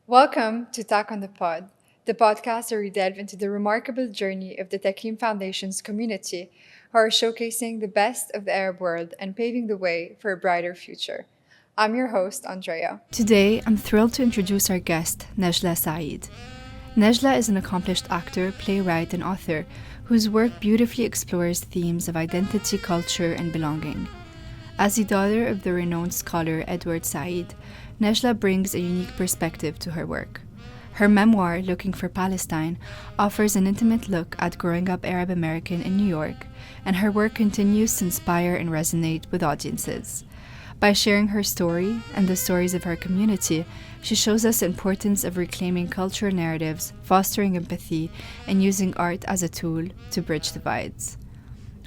Welcome to Talk on the Pod, the podcast where we delve into the remarkable journey of the Takim Foundation's community, who are showcasing the best of the Arab world and paving the way for a brighter future. I'm your host, Andrea. Today, I'm thrilled to introduce our guest, Najla Said. Najla is an accomplished actor, playwright, and author whose work beautifully explores themes of identity, culture, and belonging. As the daughter of the renowned scholar Edward Said, Najla brings a unique perspective to her work. Her memoir, Looking for Palestine, offers an intimate look at growing up Arab American in New York, and her work continues to inspire and resonate with audiences. By sharing her story and the stories of her community, she shows us the importance of reclaiming cultural narratives, fostering empathy, and using art as a tool to bridge divides.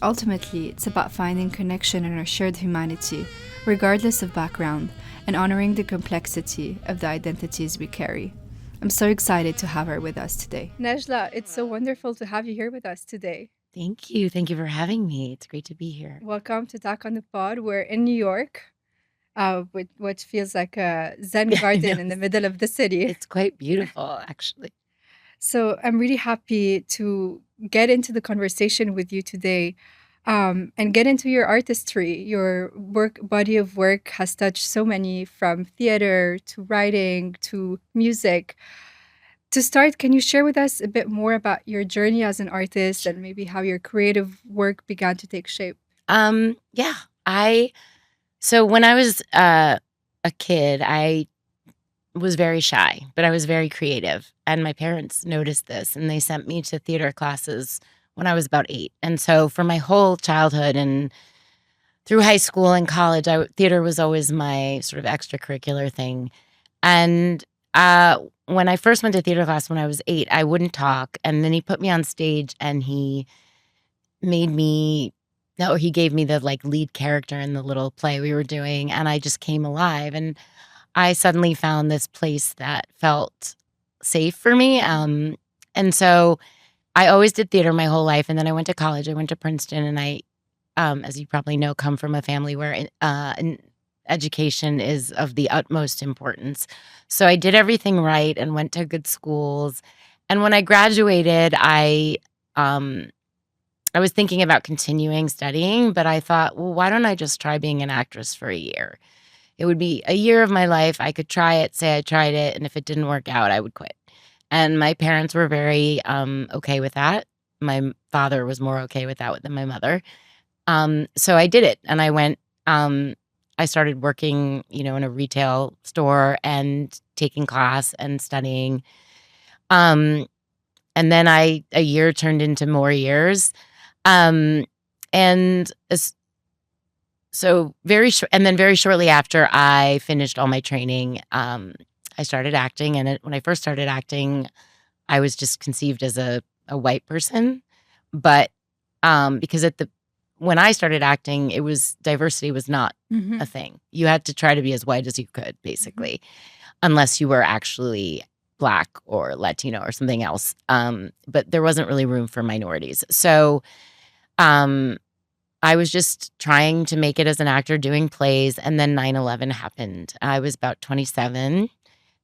Ultimately, it's about finding connection in our shared humanity, regardless of background, and honoring the complexity of the identities we carry. I'm so excited to have her with us today. Najla, it's so wonderful to have you here with us today. Thank you. Thank you for having me. It's great to be here. Welcome to Talk on the Pod. We're in New York, with what feels like a Zen Yeah, I know. garden in the middle of the city. It's quite beautiful, actually. So I'm really happy to get into the conversation with you today, and get into your artistry. Your body of work has touched so many, from theater to writing to music. To start, can you share with us a bit more about your journey as an artist and maybe how your creative work began to take shape? Yeah. I so when I was a kid, I was very shy, but I was very creative. And my parents noticed this and they sent me to theater classes when I was about 8. And so for my whole childhood and through high school and college, theater was always my sort of extracurricular thing. And when I first went to theater class when I was 8, I wouldn't talk. And then he put me on stage and made me, no, he gave me the like lead character in the little play we were doing. And I just came alive. And I suddenly found this place that felt safe for me. And so I always did theater my whole life. And then I went to college. I went to Princeton, and as you probably know, come from a family where education is of the utmost importance. So I did everything right and went to good schools. And when I graduated, um, I was thinking about continuing studying, but I thought, well, why don't I just try being an actress for a year? It would be a year of my life. I could try it, say I tried it, and if it didn't work out, I would quit. And my parents were very okay with that. My father was more okay with that than my mother. So I did it, and I went. I started working, in a retail store and taking class and studying. Um, and then a year turned into more years. Um, and so and then very shortly after I finished all my training, I started acting. And when I first started acting, I was just conceived as a white person, but because when I started acting, diversity was not Mm-hmm. a thing. You had to try to be as white as you could, basically, unless you were actually Black or Latino or something else. But there wasn't really room for minorities. So um, I was just trying to make it as an actor doing plays. And then 9/11 happened. I was about 27.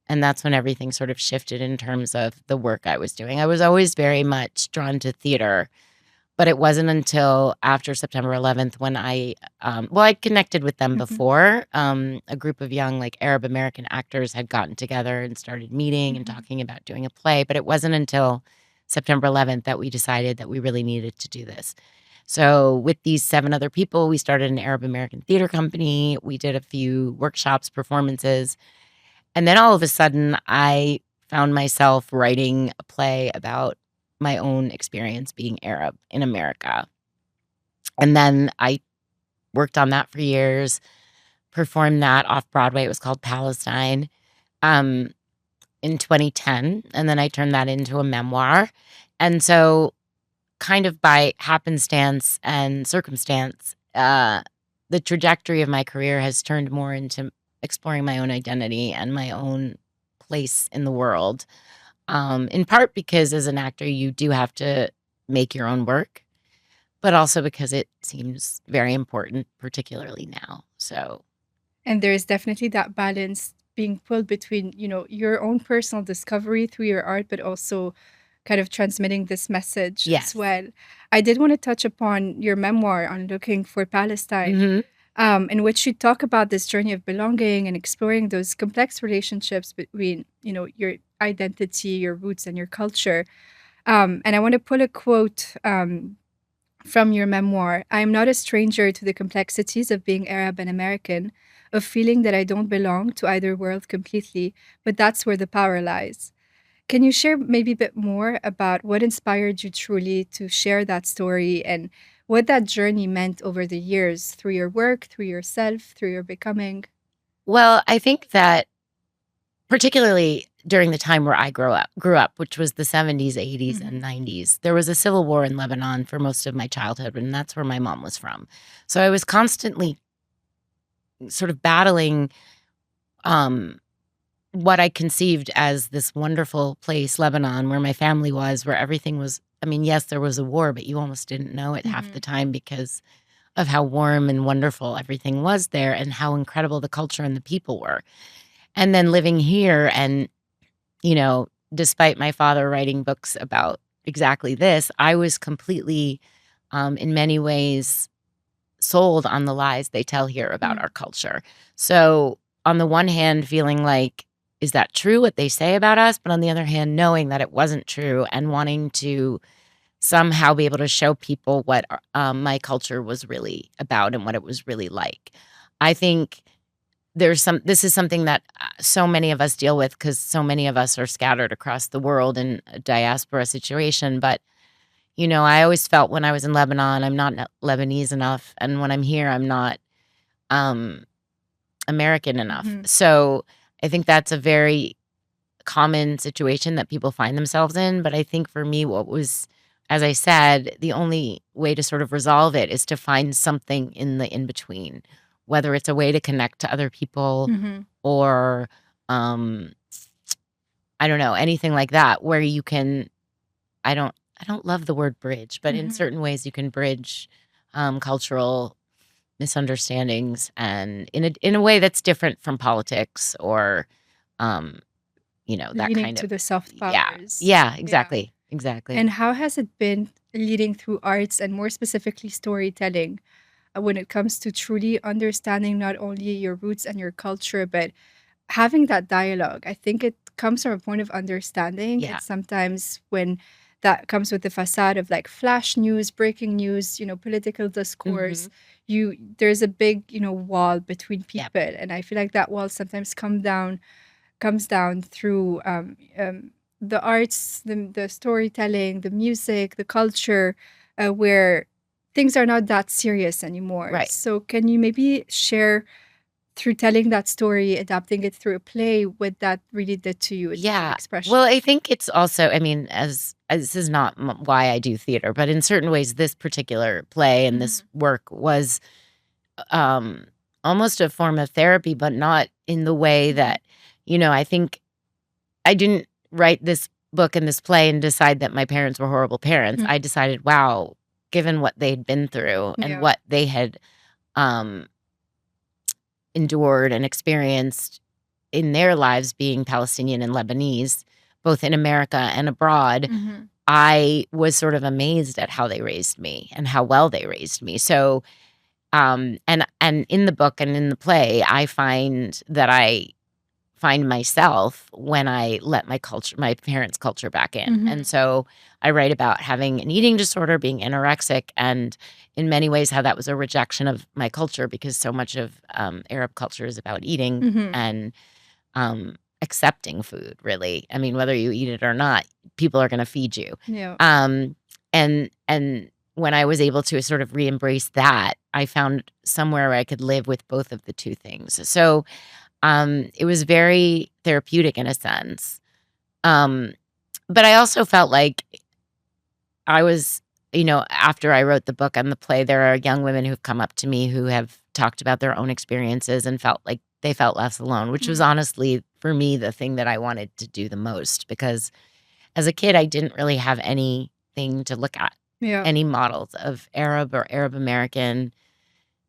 And that's when everything sort of shifted in terms of the work I was doing. I was always very much drawn to theater, but it wasn't until after September 11th when I connected with them Mm-hmm. before. A group of young, like Arab American actors had gotten together and started meeting and Mm-hmm. talking about doing a play. But it wasn't until September 11th that we decided that we really needed to do this. So with these 7 other people, we started an Arab American theater company. We did a few workshops, performances. And then all of a sudden, I found myself writing a play about my own experience being Arab in America. And then I worked on that for years, performed that off Broadway. It was called Palestine, um, in 2010. And then I turned that into a memoir. And so, kind of by happenstance and circumstance, the trajectory of my career has turned more into exploring my own identity and my own place in the world. In part because as an actor, you do have to make your own work, but also because it seems very important, particularly now. So, And there is definitely that balance being pulled between, your own personal discovery through your art, but also kind of transmitting this message as Yes. well. I did want to touch upon your memoir on looking for Palestine, Hmm. in which you talk about this journey of belonging and exploring those complex relationships between, your identity, your roots, and your culture. And I want to pull a quote from your memoir. I am not a stranger to the complexities of being Arab and American, of feeling that I don't belong to either world completely, but that's where the power lies. Can you share maybe a bit more about what inspired you truly to share that story and what that journey meant over the years through your work, through yourself, through your becoming? Well, I think that particularly during the time where I grew up, which was the 70s, 80s, and Mhm. 90s, there was a civil war in Lebanon for most of my childhood, and that's where my mom was from. So I was constantly sort of battling um, what I conceived as this wonderful place, Lebanon, where my family was, where everything was. I mean, yes, there was a war, but you almost didn't know it half the Mhm. time because of how warm and wonderful everything was there and how incredible the culture and the people were. And then living here and, despite my father writing books about exactly this, I was completely, in many ways, sold on the lies they tell here about Mm. our culture. So, on the one hand, feeling like, is that true what they say about us? But on the other hand, knowing that it wasn't true and wanting to somehow be able to show people what my culture was really about and what it was really like. I think this is something that so many of us deal with because so many of us are scattered across the world in a diaspora situation. But, I always felt when I was in Lebanon, I'm not Lebanese enough. And when I'm here, I'm not um, American enough. Mhm. So I think that's a very common situation that people find themselves in. But I think for me, what was, as I said, the only way to sort of resolve it is to find something in the in between, whether it's a way to connect to other people Mhm. or, um, I don't know, anything like that, where you can. I don't love the word bridge, but in Mhm. certain ways you can bridge cultural misunderstandings and in a way that's different from politics or um, that Leaning kind to of. the soft Yeah. powers. Yeah, Yeah. exactly, exactly. And how has it been leading through arts and more specifically storytelling when it comes to truly understanding not only your roots and your culture, but having that dialogue? I think it comes from a point of understanding. Yeah. It's sometimes when that comes with the facade of like flash news, breaking news, political discourse. Mhm. There's a big, wall between Yep. people. And I feel like that wall sometimes comes down through the arts, the storytelling, the music, the culture, where things are not that serious anymore. Right. So, can you maybe share through telling that story, adapting it through a play, what that really did to you in terms of Yeah. expression? Well, I think it's also, I mean, as this is not why I do theater, but in certain ways, this particular play and this Mhm. work was um, almost a form of therapy, but not in the way Mhm. that, I think I didn't write this book and this play and decide that my parents were horrible parents. Mhm. I decided, wow, given what they'd been through and Yeah. what they had um, endured and experienced in their lives being Palestinian and Lebanese, both in America and abroad, Mhm. I was sort of amazed at how they raised me and how well they raised me. So, and in the book and in the play, I find that I find myself when I let my parents' culture back in. And Mhm. so I write about having an eating disorder, being anorexic, and in many ways how that was a rejection of my culture because so much of Arab culture is about eating Mhm. and accepting food, really. I mean, whether you eat it or not, people are going to feed you. Yeah. Um, and when I was able to sort of re-embrace that, I found somewhere where I could live with both of the two things. So it was very therapeutic in a sense. Um, but I also felt like I was, after I wrote the book and the play, there are young women who've come up to me who have talked about their own experiences and felt like they felt less alone, which was Mhm. honestly for me the thing that I wanted to do the most because as a kid, I didn't really have anything to look at, Yeah. any models of Arab or Arab American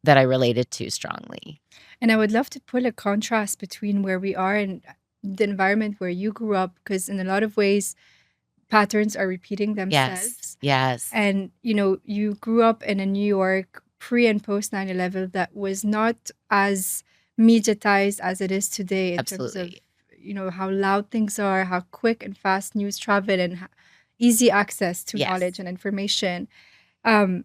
that I related to strongly. And I would love to pull a contrast between where we are and the environment where you grew up, because in a lot of ways, patterns are repeating Yes. themselves. Yes. And, you grew up in a New York pre and post 9/11 that was not as mediatized as it is today in terms of, Absolutely. how loud things are, how quick and fast news travel, and easy access to Yes. knowledge and information. Um,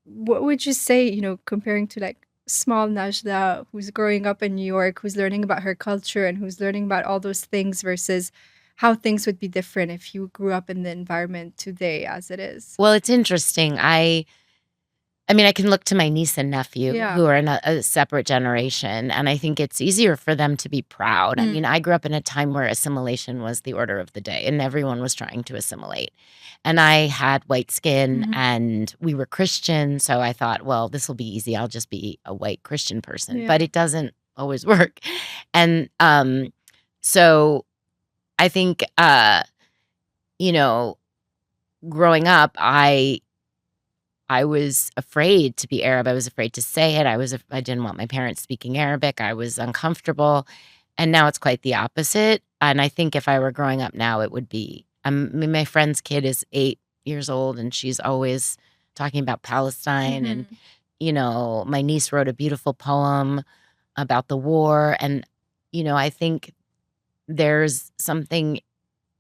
what would you say, comparing to like small Najla who's growing up in New York, who's learning about her culture and who's learning about all those things versus how things would be different if you grew up in the environment today as it is? Well, it's interesting. I mean, I can look to my niece and nephew Yeah. who are in a separate generation, and I think it's easier for them to be proud. I mean, I grew up in a time where assimilation was the order of the day, and everyone was trying to assimilate. And I had white skin, Mhm. and we were Christian, so I thought, well, this will be easy. I'll just be a white Christian person, but Yeah. it doesn't always work. And so I think, you know, growing up, I was afraid to be Arab. I was afraid to say it. I didn't want my parents speaking Arabic. I was uncomfortable. And now it's quite the opposite. And I think if I were growing up now, it would be I mean, my friend's kid is 8 years old and she's always talking about Palestine. And, Mhm. my niece wrote a beautiful poem about the war. And, I think there's something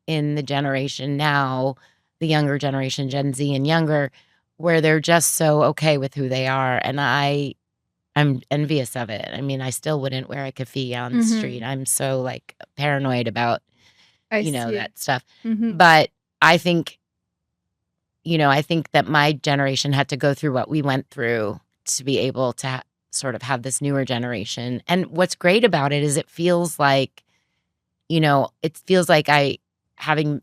in the generation now, the younger generation, Gen Z and younger, where they're just so okay with who they are, and I'm envious of it. I mean, I still wouldn't wear a keffiyeh on the street. Mhm. I'm so, like, paranoid about, I see. that stuff. Mhm. But I think, I think that my generation had to go through what we went through to be able to sort of have this newer generation, and what's great about it is it feels like having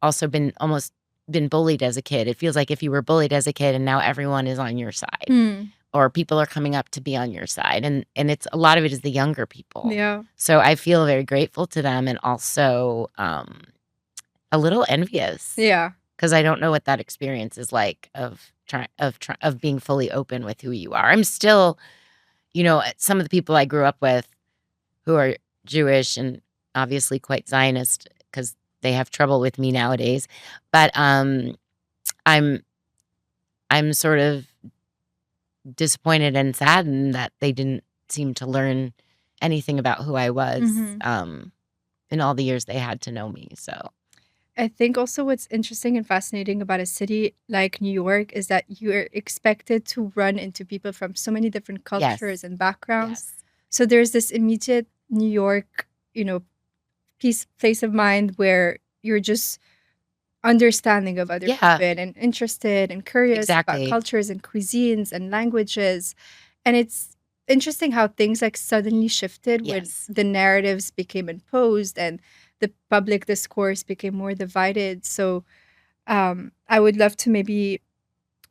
also almost been bullied as a kid. It feels like if you were bullied as a kid and now everyone is on your side Mm. or people are coming up to be on your side. And it's a lot of it is the younger people. Yeah. So I feel very grateful to them and also a little envious Yeah. because I don't know what that experience is like of being fully open with who you are. I'm still, some of the people I grew up with who are Jewish and obviously quite Zionist because they have trouble with me nowadays. But I'm I'm sort of disappointed and saddened that they didn't seem to learn anything about who I was Mhm. in all the years they had to know me. So I think also what's interesting and fascinating about a city like New York is that you're expected to run into people from so many different yes, cultures and backgrounds. yes, So there's this immediate New York, place of mind where you're just understanding of other yeah, people and interested and curious about exactly, cultures and cuisines and languages. And it's interesting how things like suddenly shifted when yes, the narratives became imposed and the public discourse became more divided. So I would love to maybe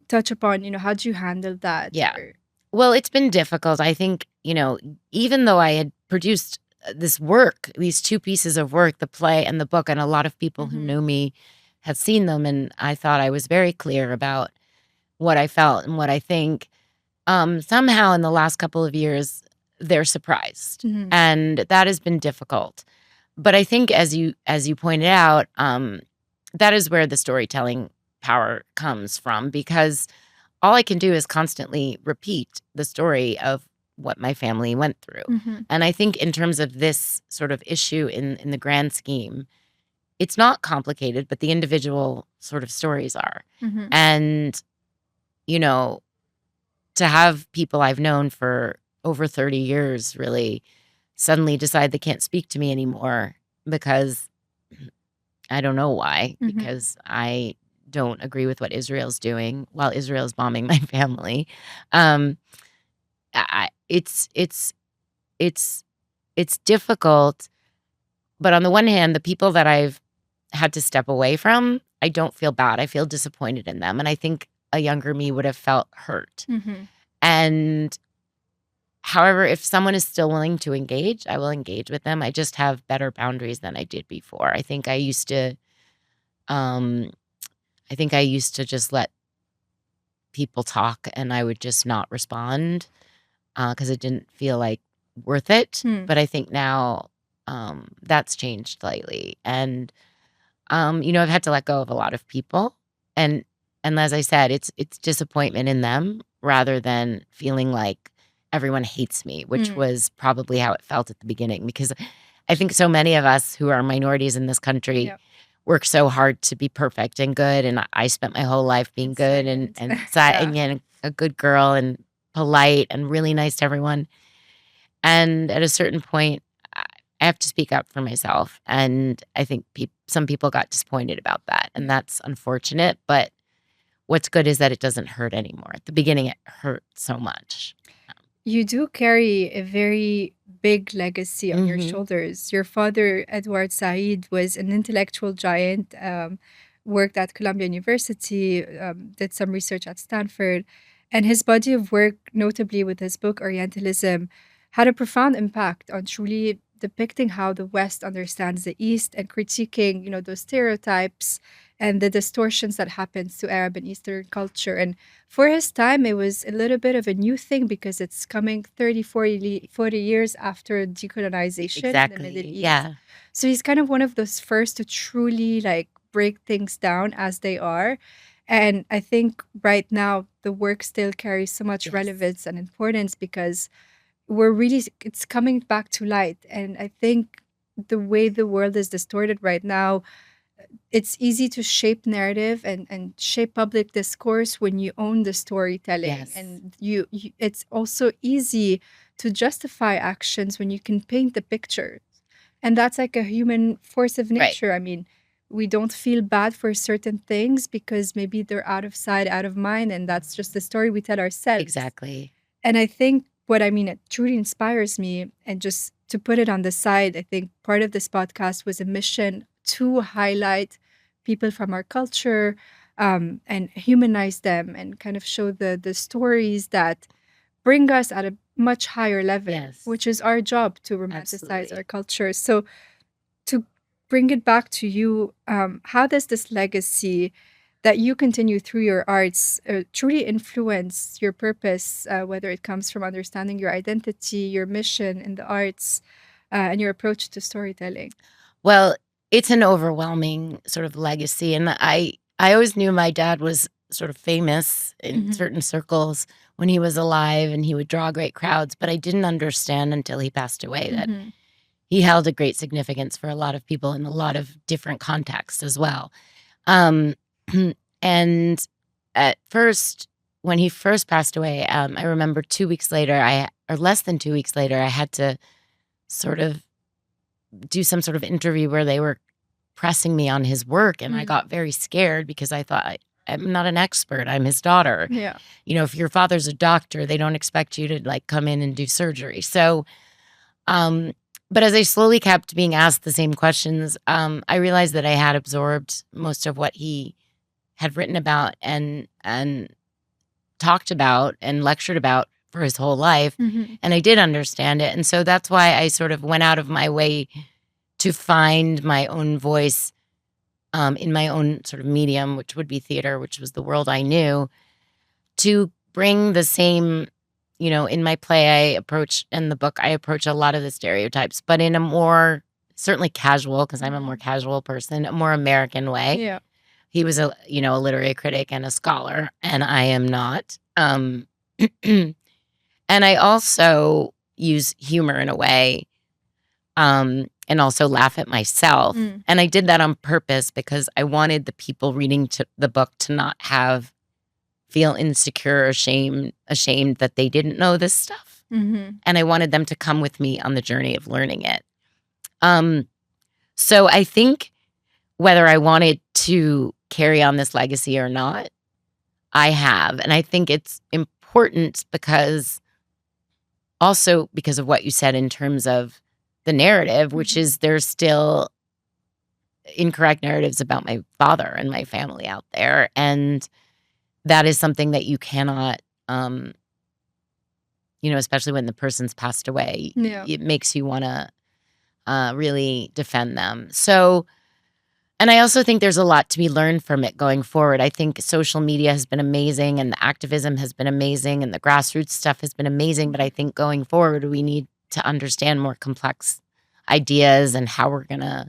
touch upon, how do you handle that? yeah. Or Well, it's been difficult. I think, even though I had produced this work, these two pieces of work, the play and the book, and a lot of people who Mhm. knew me had seen them, and I thought I was very clear about what I felt and what I think. Somehow in the last couple of years, they're surprised, Mhm. and that has been difficult. But I think as you pointed out, that is where the storytelling power comes from because all I can do is constantly repeat the story of what my family went through. Mhm. And I think in terms of this sort of issue in the grand scheme, it's not complicated, but the individual sort of stories are. Mhm. And, you know, to have people I've known for over 30 years really suddenly decide they can't speak to me anymore because I don't know why, Mhm. because I don't agree with what Israel's doing while Israel's bombing my family. Um, it's it's difficult, but on the one hand, the people that I've had to step away from, I don't feel bad. I feel disappointed in them, and I think a younger me would have felt hurt. Mhm. And however, if someone is still willing to engage, I will engage with them. I just have better boundaries than I did before. Um, I think I used to just let people talk and I would just not respond. because it didn't feel like worth it. Hmm. But I think now that's changed slightly. And I've had to let go of a lot of people. And as I said, it's disappointment in them rather than feeling like everyone hates me, which Hmm. was probably how it felt at the beginning. Because I think so many of us who are minorities in this country Yeah. work so hard to be perfect and good. And I spent my whole life being And good silent. and yeah, a good girl and polite and really nice to everyone. And at a certain point, I have to speak up for myself. And I think some people got disappointed about that. And Yeah. that's unfortunate. But what's good is that it doesn't hurt anymore. At the beginning, it hurt so much. You do carry a very big legacy on your Mm-hmm. shoulders. Your father, Edward Said, was an intellectual giant, worked at Columbia University, did some research at Stanford, and his body of work, notably with his book Orientalism, had a profound impact on truly depicting how the West understands the East and critiquing, those stereotypes and the distortions that happens to Arab and Eastern culture. And for his time, it was a little bit of a new thing because it's coming 30, 40 years after decolonization in the Middle Exactly. East. Yeah. So he's kind of one of those first to truly like break things down as they are. And I think right now the work still carries so much Yes. relevance and importance because it's coming back to light. And I think the way the world is distorted right now, it's easy to shape narrative and shape public discourse when you own the storytelling, Yes. and it's also easy to justify actions when you can paint the picture, and that's like a human force of Right. nature. I mean, we don't feel bad for certain things because maybe they're out of sight, out of mind, and that's just the story we tell ourselves. Exactly. And I think it truly inspires me. And just to put it on the side, I think part of this podcast was a mission to highlight people from our culture, and humanize them and kind of show the stories that bring us at a much higher level, Yes. which is our job to romanticize our Absolutely. culture. So to bring it back to you, how does this legacy that you continue through your arts truly influence your purpose, whether it comes from understanding your identity, your mission in the arts, and your approach to storytelling? Well, it's an overwhelming sort of legacy. And I always knew my dad was sort of famous in Hmm. certain circles when he was alive and he would draw great crowds. But I didn't understand until he passed away that Hmm. he held a great significance for a lot of people in a lot of different contexts as well. Um, and at first, when he first passed away, I remember 2 weeks later, or less than 2 weeks later, I had to sort of do some sort of interview where they were pressing me on his work. And I Mm. got very scared because I thought, I'm not an expert. I'm his daughter. Yeah. If your father's a doctor, they don't expect you to like come in and do surgery. So, um, but as I slowly kept being asked the same questions, I realized that I had absorbed most of what he had written about and talked about and lectured about for his whole life. Hmm. And I did understand it. And so that's why I sort of went out of my way to find my own voice in my own sort of medium, which would be theater, which was the world I knew, to bring the same, in my play, in the book, I approach a lot of the stereotypes, but in a more certainly casual, because I'm a more Hmm. casual person, a more American way. Yeah. He was a literary critic and a scholar, and I am not. And I also use humor in a way, and also laugh at myself. Mm. And I did that on purpose because I wanted the people reading the book to not feel insecure or ashamed that they didn't know this stuff. Hmm. And I wanted them to come with me on the journey of learning it. Um, so I think whether I wanted to carry on this legacy or not, I have. And I think it's important because of what you said in terms of the narrative, which Hmm. is there's still incorrect narratives about my father and my family out there. And that is something that you cannot, especially when the person's passed away, Yeah. it makes you want to really defend them. So And I also think there's a lot to be learned from it going forward. I think social media has been amazing and the activism has been amazing and the grassroots stuff has been amazing. But I think going forward, we need to understand more complex ideas and how we're going to,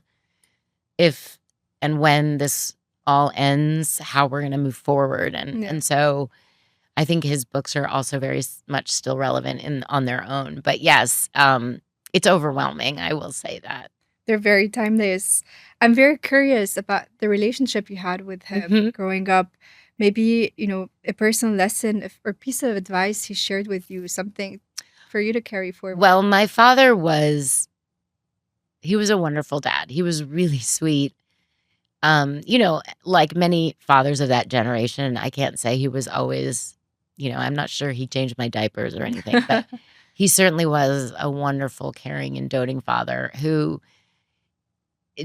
if and when this all ends, how we're going to move forward. And so I think his books are also very much still relevant on their own. But yes, it's overwhelming. I will say that. They're very timeless. I'm very curious about the relationship you had with him growing up. Maybe, a personal lesson or piece of advice he shared with you, something for you to carry forward. Well, my father he was a wonderful dad. He was really sweet. Like many fathers of that generation, I can't say he was always, I'm not sure he changed my diapers or anything, but he certainly was a wonderful, caring, and doting father who,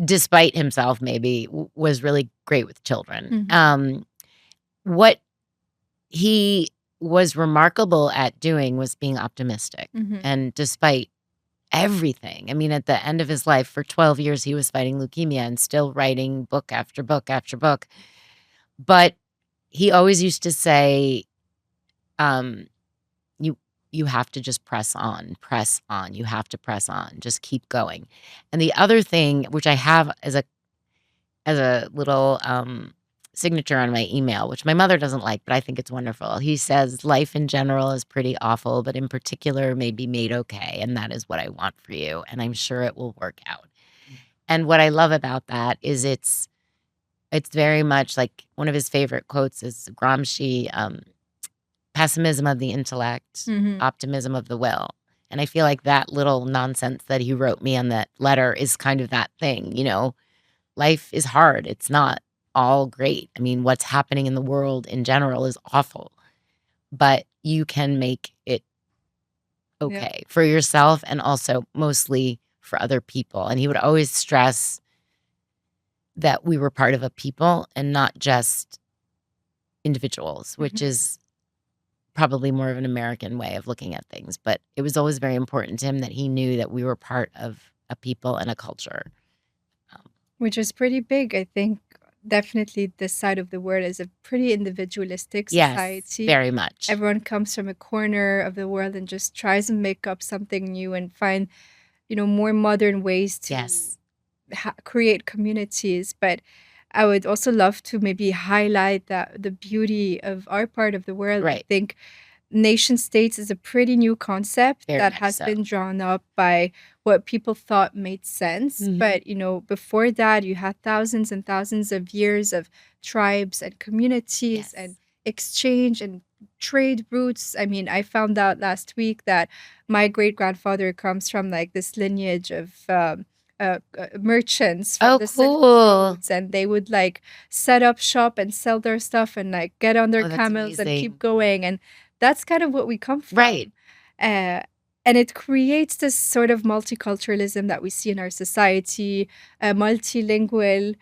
despite himself, maybe was really great with children. What he was remarkable at doing was being optimistic. And despite everything, I mean, at the end of his life, for 12 years, he was fighting leukemia and still writing book after book after book. But he always used to say, you have to just press on. You have to press on. Just keep going. And the other thing, which I have as a little signature on my email, which my mother doesn't like, but I think it's wonderful. He says, life in general is pretty awful, but in particular may be made okay. And that is what I want for you. And I'm sure it will work out. And what I love about that is it's very much like one of his favorite quotes is Gramsci, pessimism of the intellect, optimism of the will. And I feel like that little nonsense that he wrote me on that letter is kind of that thing, life is hard. It's not all great. I mean, what's happening in the world in general is awful, but you can make it okay for yourself and also mostly for other people. And he would always stress that we were part of a people and not just individuals, which is probably more of an American way of looking at things. But it was always very important to him that he knew that we were part of a people and a culture. Which is pretty big. I think definitely this side of the world is a pretty individualistic society. Yes, very much. Everyone comes from a corner of the world and just tries to make up something new and find, more modern ways to create communities. But I would also love to maybe highlight that the beauty of our part of the world. Right. I think nation states is a pretty new concept Very that much has so. been drawn up by what people thought made sense. But, before that, you had thousands and thousands of years of tribes and communities and exchange and trade routes. I mean, I found out last week that my great grandfather comes from like this lineage of merchants from the Silk Roads, and they would like set up shop and sell their stuff and like get on their camels and keep going. And that's kind of what we come from. Right. And it creates this sort of multiculturalism that we see in our society, multilingual.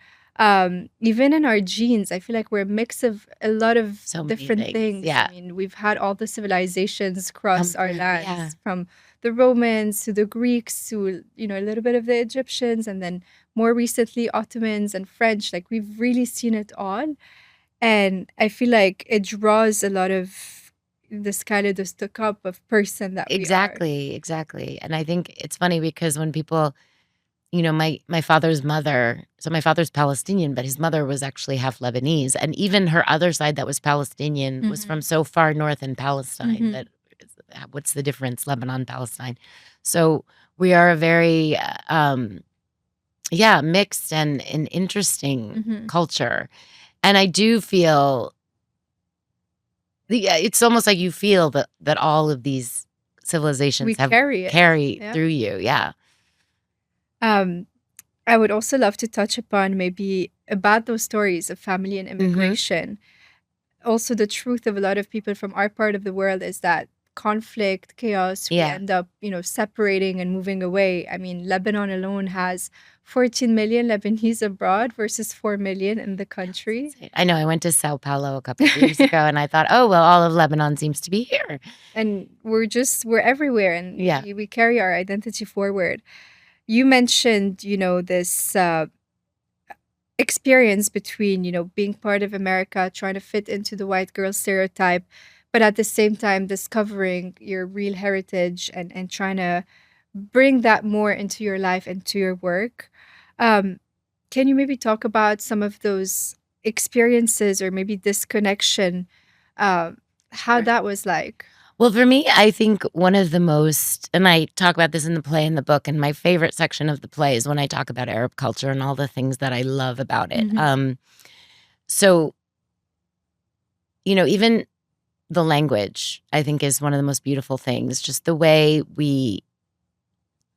Even in our genes, I feel like we're a mix of a lot of different things. Yeah. I mean, we've had all the civilizations cross our lands, from the Romans to the Greeks to, a little bit of the Egyptians, and then more recently Ottomans and French. Like, we've really seen it all. And I feel like it draws a lot of this kaleidoscope of person that we are. Exactly. And I think it's funny because when people, my father's mother, so my father's Palestinian, but his mother was actually half Lebanese. And even her other side that was Palestinian was from so far north in Palestine that what's the difference, Lebanon, Palestine. So we are a very, mixed and interesting culture. And I do feel, it's almost like you feel that all of these civilizations carry through you. Yeah. I would also love to touch upon maybe about those stories of family and immigration. Also, the truth of a lot of people from our part of the world is that conflict, chaos, we end up, separating and moving away. I mean, Lebanon alone has 14 million Lebanese abroad versus 4 million in the country. I know. I went to Sao Paulo a couple of years ago and I thought, oh, well, all of Lebanon seems to be here. And we're everywhere, and we carry our identity forward. You mentioned, this experience between, being part of America, trying to fit into the white girl stereotype, but at the same time discovering your real heritage and trying to bring that more into your life and to your work. Um, can you maybe talk about some of those experiences or maybe disconnection, how Sure. that was like? Well, for me, I think one of the most, and I talk about this in the play and the book, and my favorite section of the play is when I talk about Arab culture and all the things that I love about it. Hmm. So, even the language, I think, is one of the most beautiful things. Just the way we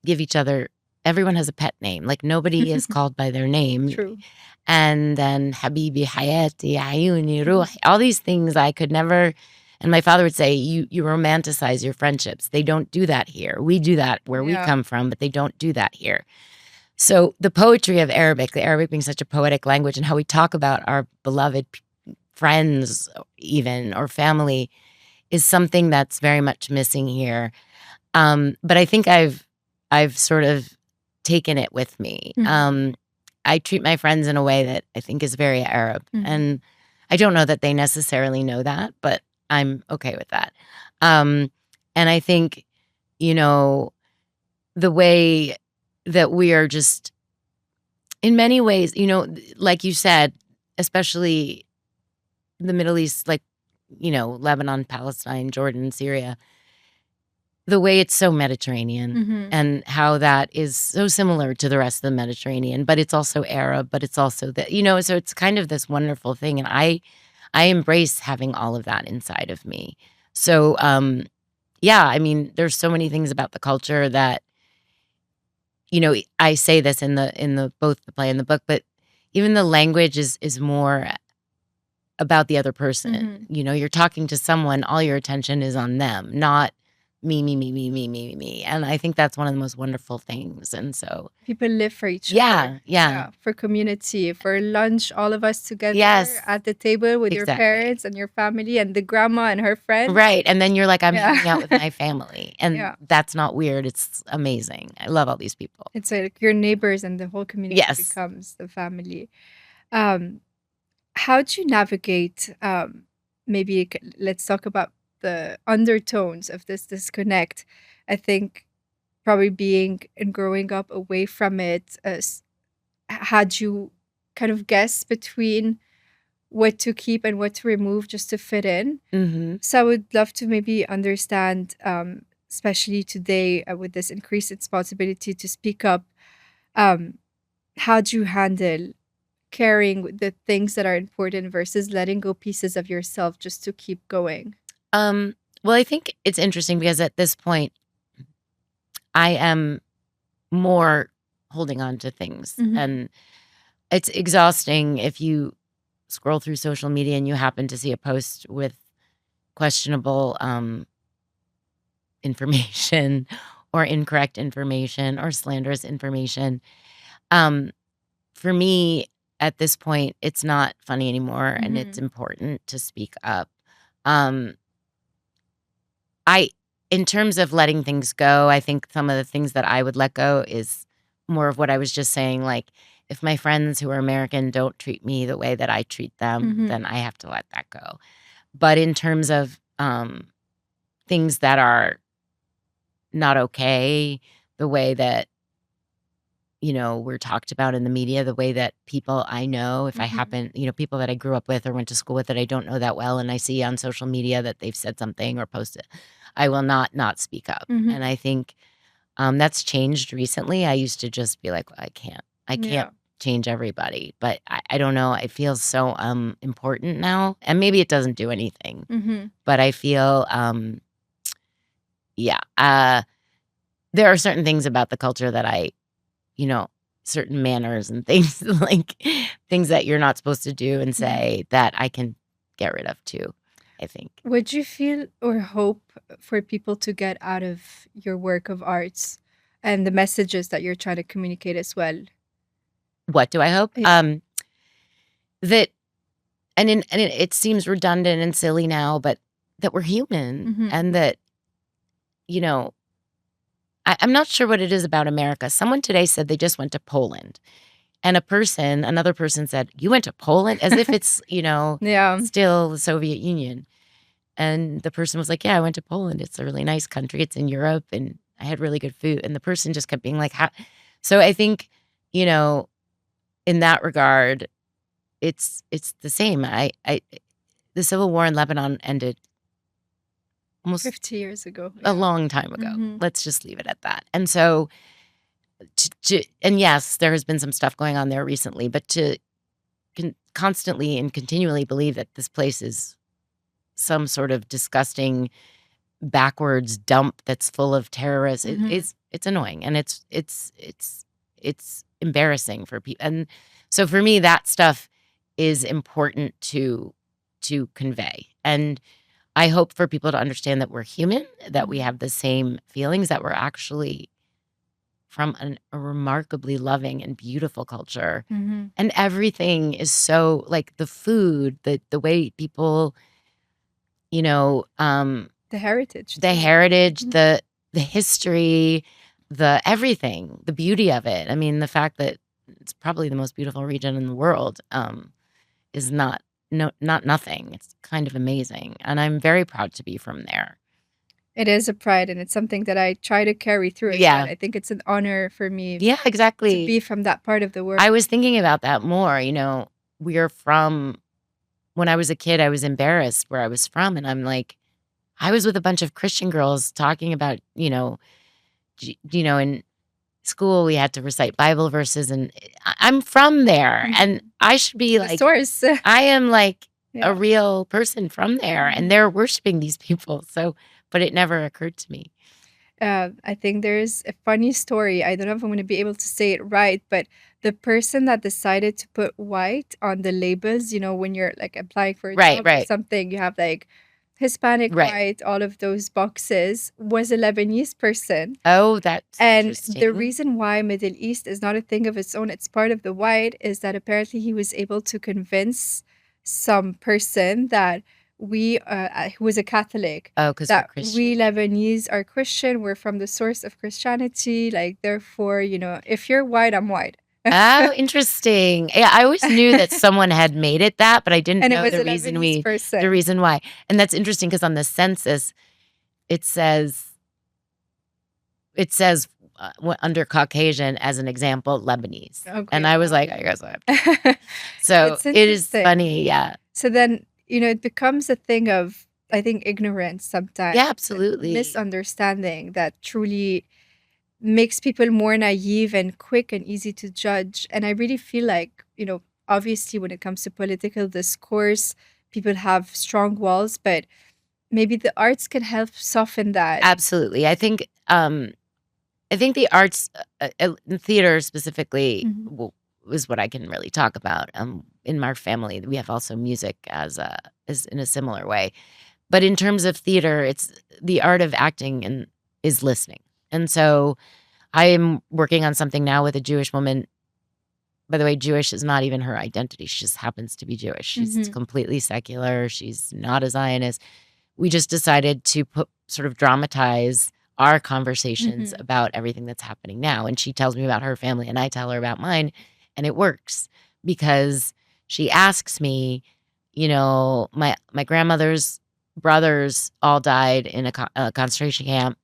give each other, everyone has a pet name. Like nobody is called by their name. True. And then Habibi, Hayati, Ayuni, Ruh, Mhm. all these things I could never. And my father would say, you romanticize your friendships. They don't do that here. We do that where we Yeah. come from, but they don't do that here. So the poetry of Arabic, the Arabic being such a poetic language, and how we talk about our beloved friends, even or family, is something that's very much missing here. But I think I've sort of taken it with me. Mhm. I treat my friends in a way that I think is very Arab, Mhm. and I don't know that they necessarily know that, but I'm okay with that. Um, and I think you know the way that we are just in many ways, like you said, especially the Middle East, like Lebanon, Palestine, Jordan, Syria, the way it's so Mediterranean Mhm. and how that is so similar to the rest of the Mediterranean, but it's also Arab, but it's also so it's kind of this wonderful thing. And I embrace having all of that inside of me. So yeah, I mean, there's so many things about the culture that, I say this in the both the play and the book, but even the language is more about the other person. Mhm. You're talking to someone, all your attention is on them, not me, me, me, me, me, me, me. And I think that's one of the most wonderful things. And so, People live for each other. yeah, yeah, Yeah, for community, for lunch, all of us together yes, at the table with your exactly. parents and your family and the grandma and her friends. Right. And then you're like, I'm Yeah. hanging out with my family. And Yeah. that's not weird. It's amazing. I love all these people. It's like your neighbors and the whole community Yes. becomes the family. Um, how do you navigate, maybe let's talk about the undertones of this disconnect. I think probably being and growing up away from it, had you kind of guess between what to keep and what to remove just to fit in? Hmm. So I would love to maybe understand, especially today, with this increased responsibility to speak up, um, how do you handle carrying the things that are important versus letting go pieces of yourself just to keep going? Um, well, I think it's interesting because at this point, I am more holding on to things. Hmm. And it's exhausting if you scroll through social media and you happen to see a post with questionable information or incorrect information or slanderous information. Um, for me, at this point, it's not funny anymore and it's Hmm. important to speak up. Um, I, in terms of letting things go, I think some of the things that I would let go is more of what I was just saying. Like, if my friends who are American don't treat me the way that I treat them, Hmm. then I have to let that go. But in terms of things that are not okay, the way that, we're talked about in the media, the way that people I know, if I Hmm. happen, people that I grew up with or went to school with that I don't know that well, and I see on social media that they've said something or posted, I will not speak up. And Hmm. I think that's changed recently. I used to just be like, "Well, I can't Yeah. change everybody," but I don't know. It feels so important now, and maybe it doesn't do anything, Hmm. but I feel yeah. There are certain things about the culture that you know, certain manners and things like things that you're not supposed to do and Hmm. say that I can get rid of too, I think. Would you feel or hope for people to get out of your work of arts and the messages that you're trying to communicate as well? What do I hope? Yeah. That it seems redundant and silly now, but that we're human Hmm. and that, you know, I'm not sure what it is about America. Someone today said they just went to Poland And another person said, "You went to Poland?" As if it's, Yeah. still the Soviet Union. And the person was like, "Yeah, I went to Poland. It's a really nice country. It's in Europe and I had really good food." And the person just kept being like, "How?" So I think, in that regard, it's the same. The civil war in Lebanon ended almost 50 years ago. a Yeah. long time ago. Mhm. Let's just leave it at that. And so, and yes, there has been some stuff going on there recently, but to constantly and continually believe that this place is some sort of disgusting backwards dump that's full of terrorists, it's annoying, and it's embarrassing for people. And so for me, that stuff is important to convey. And I hope for people to understand that we're human, that we have the same feelings, that we're actually from a remarkably loving and beautiful culture. And everything is so, like, the food, the way people, The heritage. the too. heritage, the history, the everything, the beauty of it. I mean, the fact that it's probably the most beautiful region in the world is not nothing. It's kind of amazing, and I'm very proud to be from there. It is a pride, and it's something that I try to carry through as Yeah. well. I think it's an honor for me Yeah, to exactly. be from that part of the world. I was thinking about that more. We're from. When I was a kid, I was embarrassed where I was from, and I'm like, I was with a bunch of Christian girls talking about, in school we had to recite Bible verses, and I'm from there, and I should be The like, source. I am like Yeah. a real person from there, and they're worshiping these people. So, but it never occurred to me. I think there's a funny story. I don't know if I'm going to be able to say it right, but the person that decided to put white on the labels, when you're like applying for a Right, job or right. something, you have like Hispanic, Right. white, all of those boxes, was a Lebanese person. Oh, that's And interesting. the reason why Middle East is not a thing of its own, it's part of the white, is that apparently he was able to convince some person that who was a Catholic, Oh, because we're that Christian. we Lebanese are Christian, we're from the source of Christianity, like therefore, if you're white, I'm white. Oh, interesting. Yeah, I always knew that someone had made it that, but I didn't And it know was the a reason Lebanese person. the reason why. And that's interesting because on the census, it says under Caucasian as an example, Lebanese. Okay, And I was wow. like, I guess I have to. So It's it is interesting. funny, yeah. So then, it becomes a thing of, I think, ignorance sometimes. Yeah, and absolutely. misunderstanding that truly makes people more naive and quick and easy to judge. And I really feel like, obviously when it comes to political discourse, people have strong walls, but maybe the arts can help soften that. Absolutely. I think the arts, theater specifically, is what I can really talk about. In our family, we have also music as in a similar way. But in terms of theater, it's the art of acting and is listening. And so I am working on something now with a Jewish woman. By the way, Jewish is not even her identity. She just happens to be Jewish. She's completely secular. She's not a Zionist. We just decided to sort of dramatize our conversations about everything that's happening now. And she tells me about her family and I tell her about mine. And it works because she asks me, my grandmother's brothers all died in a concentration camp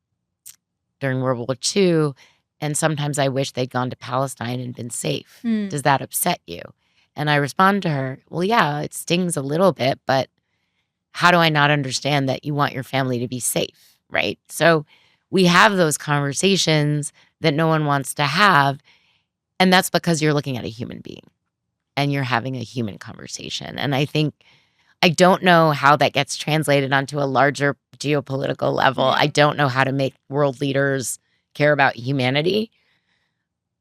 during World War II. And sometimes I wish they'd gone to Palestine and been safe. Does that upset you? And I respond to her, well, yeah, it stings a little bit, but how do I not understand that you want your family to be safe, right? So we have those conversations that no one wants to have. And that's because you're looking at a human being and you're having a human conversation. And I don't know how that gets translated onto a larger geopolitical level. Yeah. I don't know how to make world leaders care about humanity.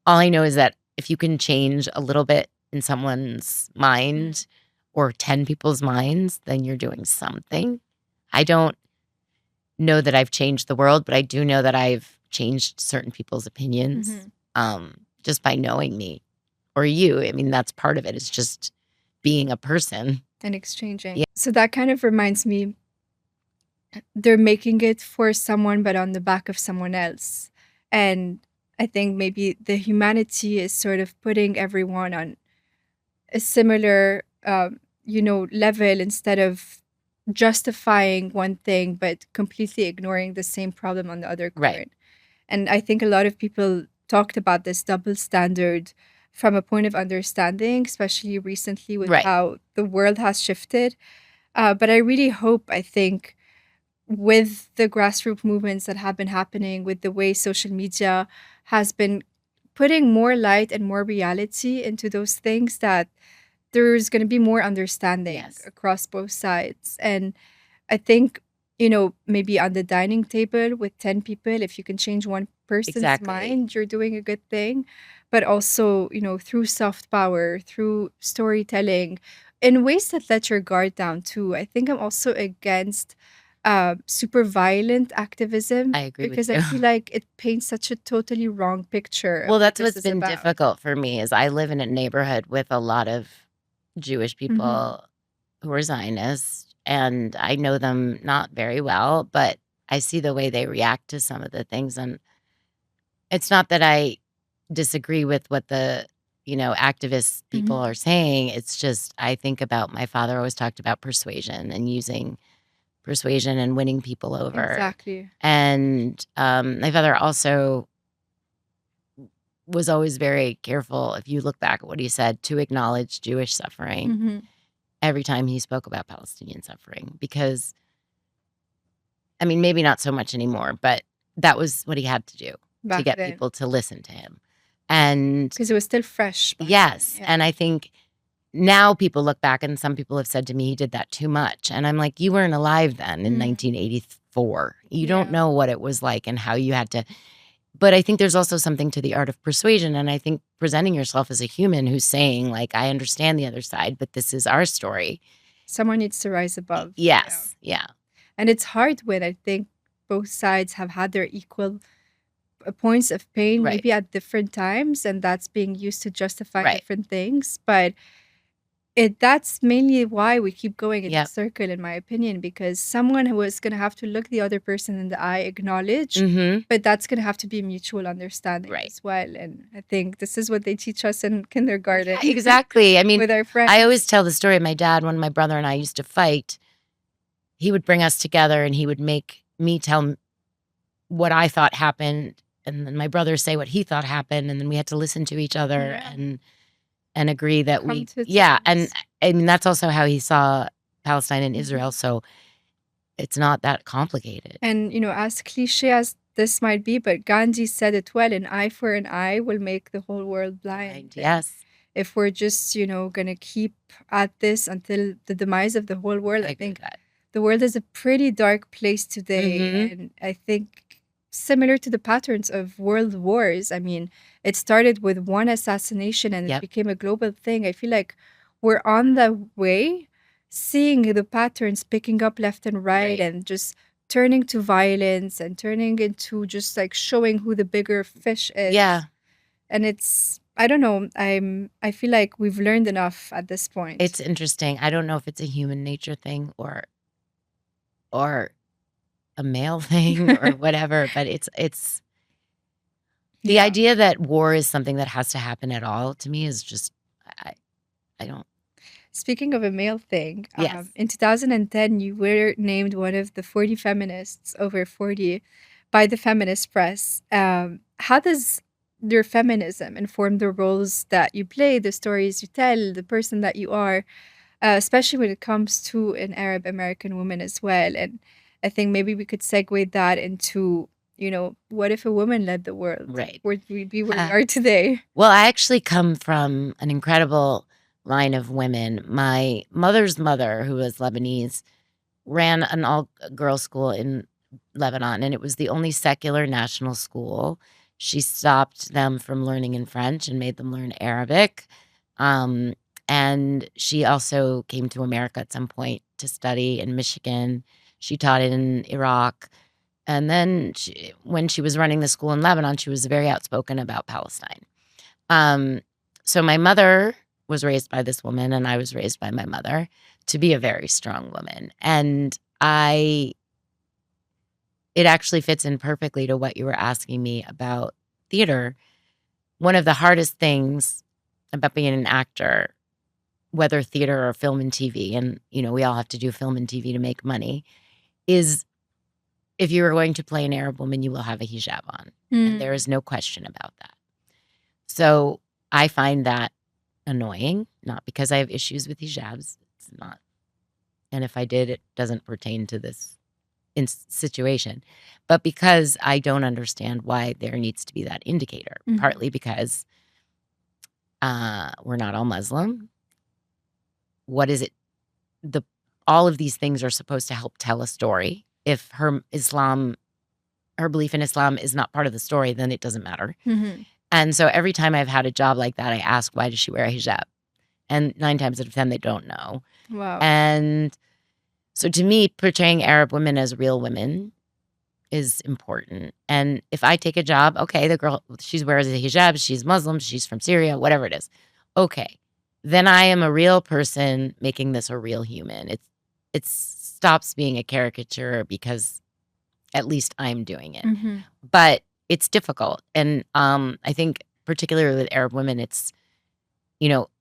All I know is that if you can change a little bit in someone's mind or 10 people's minds, then you're doing something. I don't know that I've changed the world, but I do know that I've changed certain people's opinions just by knowing me or you. I mean, that's part of it. It's just being a person. And exchanging. Yeah. So that kind of reminds me, they're making it for someone, but on the back of someone else. And I think maybe the humanity is sort of putting everyone on a similar, level instead of justifying one thing but completely ignoring the same problem on the other Right. coin. And I think a lot of people talked about this double standard from a point of understanding, especially recently with Right. how the world has shifted. But I really hope, I think, with the grassroots movements that have been happening, with the way social media has been putting more light and more reality into those things, that there's going to be more understanding Yes. across both sides. And I think, maybe on the dining table with 10 people, if you can change one person's Exactly. mind, you're doing a good thing. But also, through soft power, through storytelling, in ways that let your guard down too. I think I'm also against super violent activism I agree with because I you. feel like it paints such a totally wrong picture of Well, what that's this what's is been about. difficult for me is I live in a neighborhood with a lot of Jewish Hmm. people who are Zionists, and I know them not very well, but I see the way they react to some of the things, and it's not that I disagree with what the, activist people Hmm. are saying. It's just I think about my father always talked about persuasion and using persuasion and winning people over. Exactly. And my father also was always very careful, if you look back at what he said, to acknowledge Jewish suffering Hmm. every time he spoke about Palestinian suffering. Because, I mean, maybe not so much anymore, but that was what he had to do to Back get then, people to listen to him. And because it was still fresh back then. yes, Yeah. and I think now people look back and some people have said to me, he did that too much. And I'm like, you weren't alive then in Mm. 1984. You don't Yeah. know what it was like and how you had to. But I think there's also something to the art of persuasion. And I think presenting yourself as a human who's saying, like, I understand the other side, but this is our story. Someone needs to rise above. Yeah. Yes. Yeah. And it's hard when I think both sides have had their equal points of pain, Right. maybe at different times, and that's being used to justify Right. different things. But that's mainly why we keep going in the Yep. circle, in my opinion, because someone who is going to have to look the other person in the eye, acknowledge, Mm-hmm. but that's going to have to be mutual understanding Right. as well. And I think this is what they teach us in kindergarten Yeah, exactly. I mean, with our I always friends. tell the story of my dad when my brother and I used to fight. He would bring us together and he would make me tell what I thought happened, and then my brother say what he thought happened, and then we had to listen to each other Yeah. and agree that Come we to yeah, and terms. I mean that's also how he saw Palestine and Israel, Mhm. so it's not that complicated. And, as cliche as this might be, but Gandhi said it well, an eye for an eye will make the whole world Blind, blind. And yes, if we're just, going to keep at this until the demise of the whole world, I I agree with think that. the world is a pretty dark place today. Mhm. And I think similar to the patterns of world wars, I mean, it started with one assassination and it Yep, became a global thing. I feel like we're on the way, seeing the patterns picking up left and right right. and just turning to violence and turning into just like showing who the bigger fish is. Yeah, And I don't know, I feel like we've learned enough at this it's point. interesting. I don't know if it's a human nature thing or a male thing or whatever, but it's the Yeah. idea that war is something that has to happen at all to me is just I I don't Speaking of a male thing, yes. in 2010, you were named one of the 40 feminists over 40 by the feminist press. How does your feminism inform the roles that you play, the stories you tell, the person that you are, especially when it comes to an Arab American woman as well? And I think maybe we could segue that into, what if a woman led the world? Right. Would we be where we are today? Well, I actually come from an incredible line of women. My mother's mother, who was Lebanese, ran an all girls school in Lebanon, and it was the only secular national school. She stopped them from learning in French and made them learn Arabic. Um, and she also came to America at some point to study in Michigan. She taught in Iraq. And then when she was running the school in Lebanon, she was very outspoken about Palestine. Um, so my mother was raised by this woman, and I was raised by my mother to be a very strong woman. And it actually fits in perfectly to what you were asking me about theater, one of the hardest things about being an actor, whether theater or film and TV, and we all have to do film and TV to make money, is if you are going to play an Arab woman, you will have a hijab on. And there is no question about that. So I find that annoying, not because I have issues with hijabs. It's not. And if I did, it doesn't pertain to this situation. But because I don't understand why there needs to be that indicator, partly because we're not all Muslim. What is it? All of these things are supposed to help tell a story. If her belief in Islam is not part of the story, then it doesn't matter. And so every time I've had a job like that, I ask, why does she wear a hijab? And 9 times out of 10, they don't know. Wow. And so to me, portraying Arab women as real women is important. And if I take a job, okay, the girl, she wears a hijab, she's Muslim, she's from Syria, whatever it is. Okay, then I am a real person making this a real human. It stops being a caricature because at least I'm doing it. But it's difficult. And I think particularly with Arab women, it's,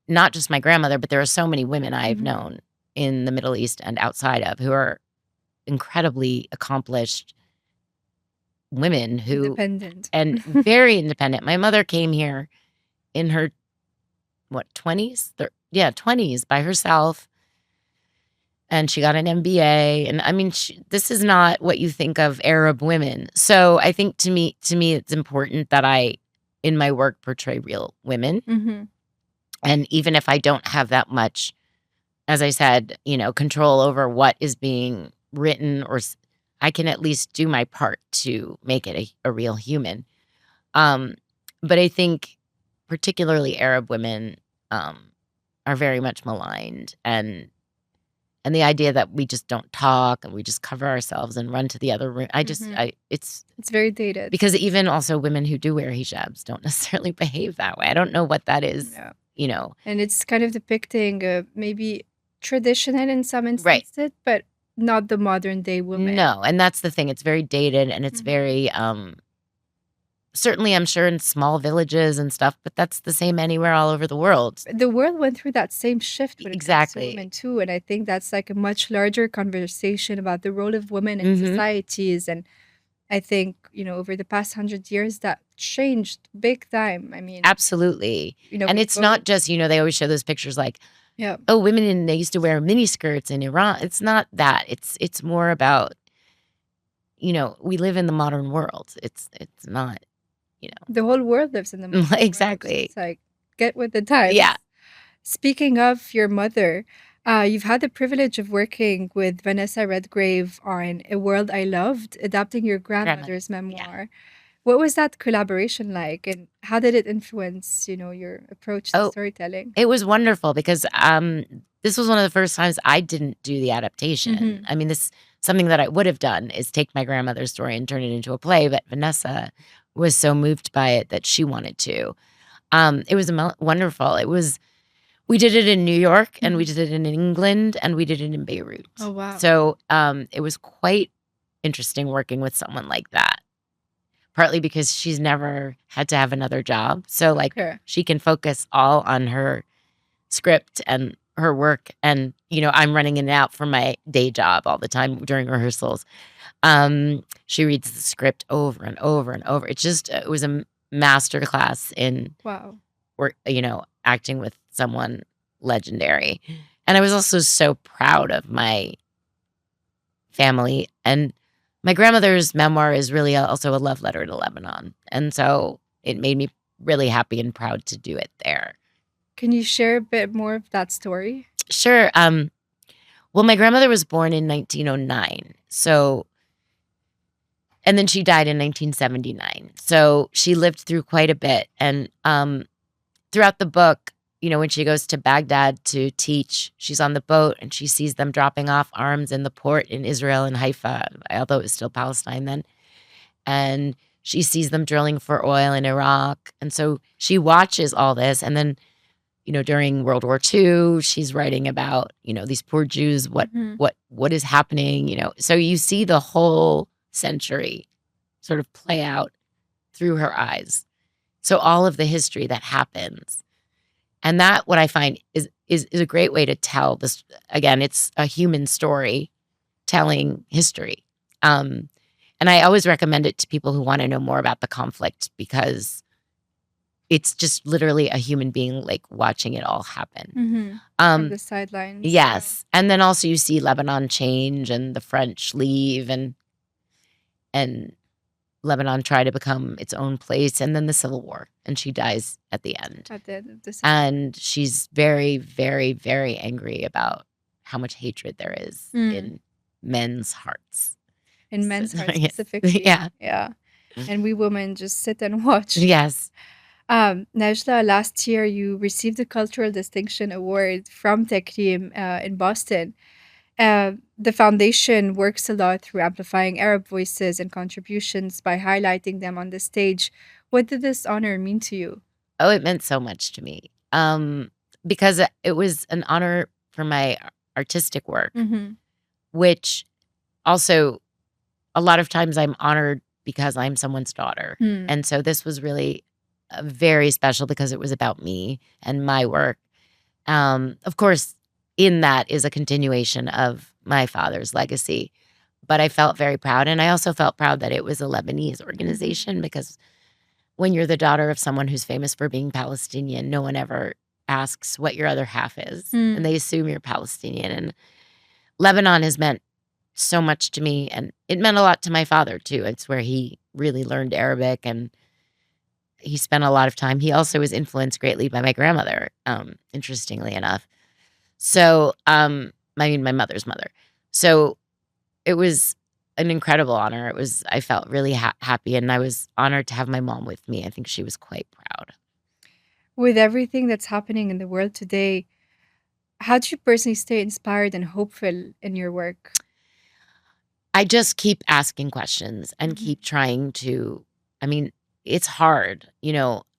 not just my grandmother, but there are so many women I've known in the Middle East and outside of who are incredibly accomplished women who independent and very independent. My mother came here in her 20s? 20s by herself. And she got an MBA. And I mean, this is not what you think of Arab women. So I think to me, it's important that I, in my work, portray real women. And even if I don't have that much, as I said, control over what is being written, or I can at least do my part to make it a real human. But I think particularly Arab women are very much maligned, and the idea that we just don't talk and we just cover ourselves and run to the other room. It's very dated. Because even also women who do wear hijabs don't necessarily behave that way. I don't know what that is, And it's kind of depicting maybe traditional in some instances, but not the modern day woman. No, and that's the thing. It's very dated, and it's very certainly, I'm sure, in small villages and stuff, but that's the same anywhere all over the world. The world went through that same shift when it comes to Exactly. women too, and I think that's like a much larger conversation about the role of women in societies. And I think, over the past 100 years, that changed big time. I mean, absolutely. And it's not just, they always show those pictures like, women they used to wear mini skirts in Iran. It's not that. It's more about, we live in the modern world. It's not, the whole world lives in the modern world. Exactly. It's like, get with the times. Yeah. Speaking of your mother, you've had the privilege of working with Vanessa Redgrave on A World I Loved, adapting your grandmother's memoir. Yeah. What was that collaboration like, and how did it influence, your approach to storytelling? It was wonderful because this was one of the first times I didn't do the adaptation. I mean, this something that I would have done is take my grandmother's story and turn it into a play, but Vanessa was so moved by it that she wanted to. It was wonderful. We did it in New York, and we did it in England, and we did it in Beirut. Oh, wow. So it was quite interesting working with someone like that, partly because she's never had to have another job. So she can focus all on her script and her work. And, I'm running in and out from my day job all the time during rehearsals. She reads the script over and over and over. It was a master class in work, acting with someone legendary. And I was also so proud of my family. And my grandmother's memoir is really also a love letter to Lebanon. And so it made me really happy and proud to do it there. Can you share a bit more of that story? Sure. Well, my grandmother was born in 1909. And then she died in 1979. So she lived through quite a bit. And throughout the book, when she goes to Baghdad to teach, she's on the boat and she sees them dropping off arms in the port in Israel and Haifa, although it was still Palestine then. And she sees them drilling for oil in Iraq. And so she watches all this. And then, during World War II, she's writing about, these poor Jews, what is happening, So you see the whole century sort of play out through her eyes. So all of the history that happens. And that, what I find is a great way to tell this. Again, it's a human story telling history. And I always recommend it to people who want to know more about the conflict, because it's just literally a human being like watching it all happen. From the sidelines. Yes. And then also you see Lebanon change and the French leave, and Lebanon try to become its own place, and then the Civil War, and she dies at the end. At the end of the And she's very, very, very angry about how much hatred there is in men's hearts. In men's hearts specifically. Yeah. And we women just sit and watch. Yes. Najla, last year you received the Cultural Distinction Award from Takrim in Boston. The foundation works a lot through amplifying Arab voices and contributions by highlighting them on the stage. What did this honor mean to you? Oh, it meant so much to me. Because it was an honor for my artistic work, which also a lot of times I'm honored because I'm someone's daughter. And so this was really very special because it was about me and my work. Of course, in that is a continuation of my father's legacy, but I felt very proud. And I also felt proud that it was a Lebanese organization, because when you're the daughter of someone who's famous for being Palestinian, no one ever asks what your other half is, and they assume you're Palestinian. And Lebanon has meant so much to me, and it meant a lot to my father too. It's where he really learned Arabic, and he spent a lot of time. He also was influenced greatly by my grandmother, interestingly enough. So, I mean, my mother's mother. So it was an incredible honor. I felt really happy, and I was honored to have my mom with me. I think she was quite proud. With everything that's happening in the world today, how do you personally stay inspired and hopeful in your work? I just keep asking questions and keep trying to, I mean, it's hard.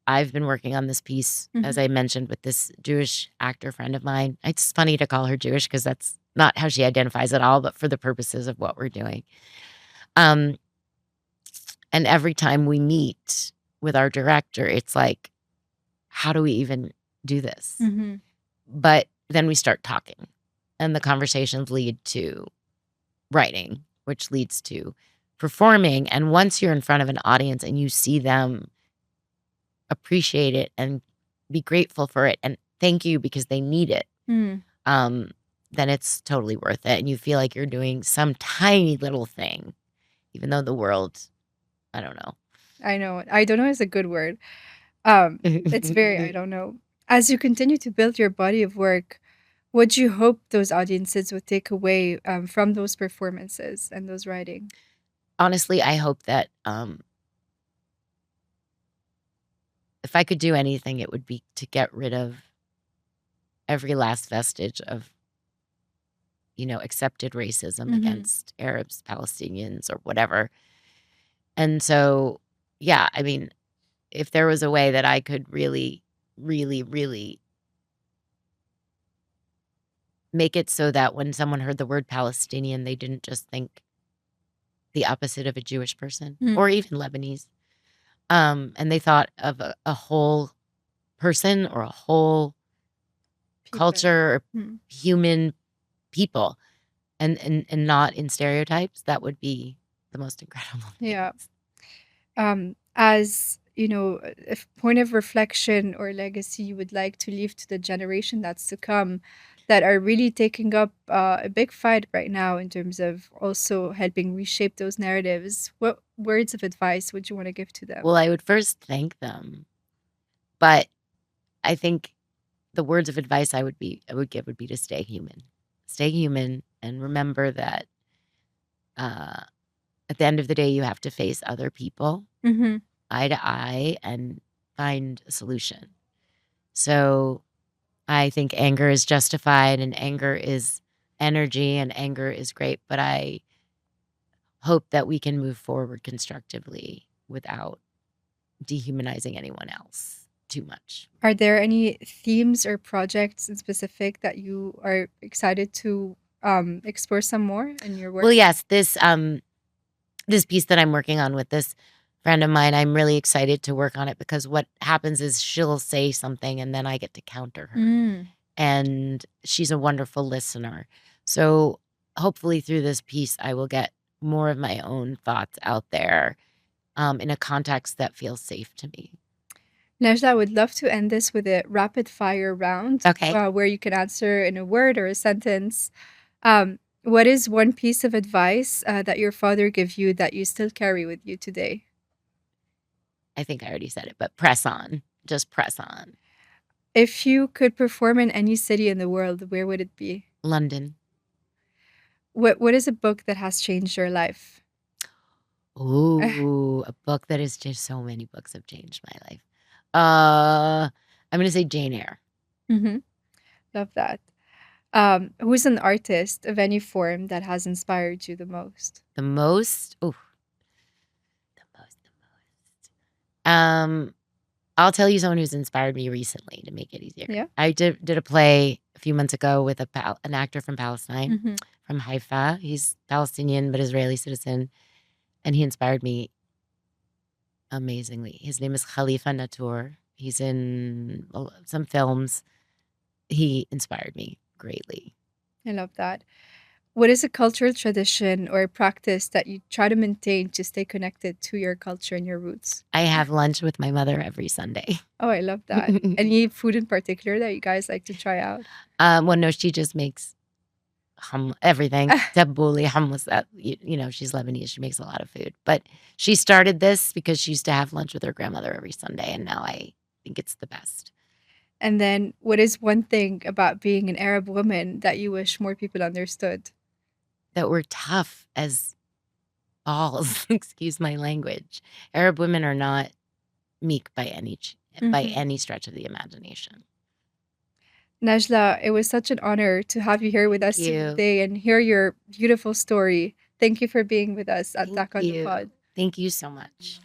I've been working on this piece, as I mentioned, with this Jewish actor friend of mine. It's funny to call her Jewish because that's not how she identifies at all, but for the purposes of what we're doing. And every time we meet with our director, it's like, how do we even do this? But then we start talking, and the conversations lead to writing, which leads to performing. And once you're in front of an audience and you see them appreciate it and be grateful for it and thank you because they need it, then it's totally worth it. And you feel like you're doing some tiny little thing, even though the world, I don't know. I know. I don't know is a good word. It's very, I don't know. As you continue to build your body of work, what do you hope those audiences would take away from those performances and those writing? Honestly, I hope that if I could do anything, it would be to get rid of every last vestige of, accepted racism against Arabs, Palestinians, or whatever. And so, yeah, I mean, if there was a way that I could really, really, really make it so that when someone heard the word Palestinian, they didn't just think the opposite of a Jewish person or even Lebanese. And they thought of a whole person or a whole culture or human people, and not in stereotypes. That would be the most incredible thing. Yeah. As a point of reflection or legacy you would like to leave to the generation that's to come, that are really taking up a big fight right now in terms of also helping reshape those narratives, what words of advice would you want to give to them? Well, I would first thank them, but I think the words of advice I would give would be to stay human, and remember that at the end of the day, you have to face other people eye to eye and find a solution. So I think anger is justified, and anger is energy, and anger is great, but I hope that we can move forward constructively without dehumanizing anyone else too much. Are there any themes or projects in specific that you are excited to explore some more in your work? Well, yes, this piece that I'm working on with this friend of mine. I'm really excited to work on it because what happens is she'll say something and then I get to counter her. Mm. And she's a wonderful listener. So hopefully through this piece, I will get more of my own thoughts out there in a context that feels safe to me. Najla, I would love to end this with a rapid fire round Okay. where you can answer in a word or a sentence. What is one piece of advice that your father gave you that you still carry with you today? I think I already said it, but press on. Just press on. If you could perform in any city in the world, where would it be? London. What is a book that has changed your life? Ooh, a book that is just so many books have changed my life. I'm going to say Jane Eyre. Mm-hmm. Love that. Who's an artist of any form that has inspired you the most? The most. Ooh. The most. I'll tell you someone who's inspired me recently to make it easier. Yeah. I did a play a few months ago with an actor from Palestine, Mm-hmm. from Haifa. He's Palestinian but Israeli citizen, and he inspired me amazingly. His name is Khalifa Natour. He's in some films. He inspired me greatly. I love that. What is a cultural tradition or a practice that you try to maintain to stay connected to your culture and your roots? I have lunch with my mother every Sunday. Oh, I love that. Any food in particular that you guys like to try out? Well, no, she just makes everything. Tabbouleh, hummus. She's Lebanese. She makes a lot of food. But she started this because she used to have lunch with her grandmother every Sunday, and now I think it's the best. And then, what is one thing about being an Arab woman that you wish more people understood? That we're tough as balls. Excuse my language. Arab women are not meek by any stretch of the imagination. Najla, it was such an honor to have you here with us today and hear your beautiful story. Thank you for being with us at Back on the Pod. Thank you so much.